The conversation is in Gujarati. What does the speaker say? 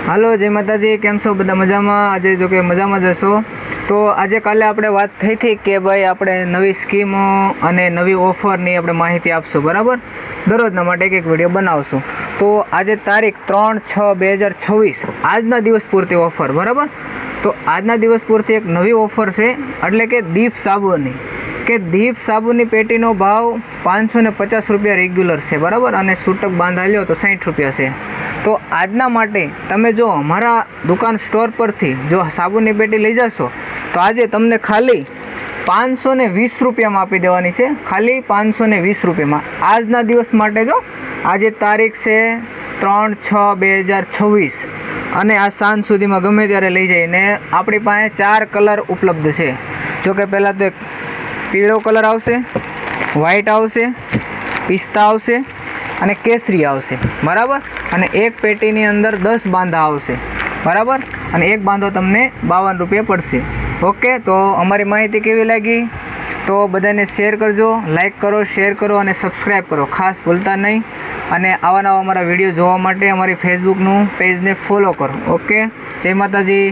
હાલો જય માતાજી, કેમ છો બધા? મજામાં? આજે જો કે મજામાં જ હશો. તો આજે કાલે આપણે વાત થઈ હતી કે ભાઈ આપણે નવી સ્કીમો અને નવી ઓફરની આપણે માહિતી આપશું, બરાબર? દરરોજના માટે એક વિડીયો બનાવશું. તો આજે તારીખ 3/6/2026 આજના દિવસ પૂરતી ઓફર, બરાબર? તો આજના દિવસ પૂરતી એક નવી ઓફર છે, એટલે કે દીપ સાબુની. કે દીપ સાબુની પેટીનો ભાવ 550 રૂપિયા રેગ્યુલર છે, બરાબર? અને છૂટક બાંધા લ્યો તો 60 રૂપિયા છે. તો આજના માટે તમે જો અમારા દુકાન સ્ટોર પરથી જો સાબુની પેટી લઈ જશો તો આજે તમને ખાલી 520 રૂપિયામાં આપી દેવાની છે. ખાલી 520 રૂપિયામાં આજના દિવસ માટે. જો આજે તારીખ છે 3/6/2026 અને આ સાંજ સુધીમાં ગમે ત્યારે લઈ જઈને આપણી પાસે 4 કલર ઉપલબ્ધ છે. જો કે પહેલાં તો એક પીળો કલર આવશે, વ્હાઈટ આવશે, પિસ્તા આવશે અને કેસરી આવશે, બરાબર? અને એક પેટીની અંદર 10 બાંધા આવશે, બરાબર? અને એક બાંધો તમને 52 રૂપિયા પડશે. ઓકે, તો અમારી માહિતી કેવી લાગી તો બધાને શેર કરજો, લાઈક કરો, શેર કરો અને સબસ્ક્રાઈબ કરો, ખાસ ભૂલતા નહીં. અને આવા નવા અમારા વિડીયો જોવા માટે અમારી ફેસબુકનું પેજને ફોલો કરો. ઓકે, જય માતાજી.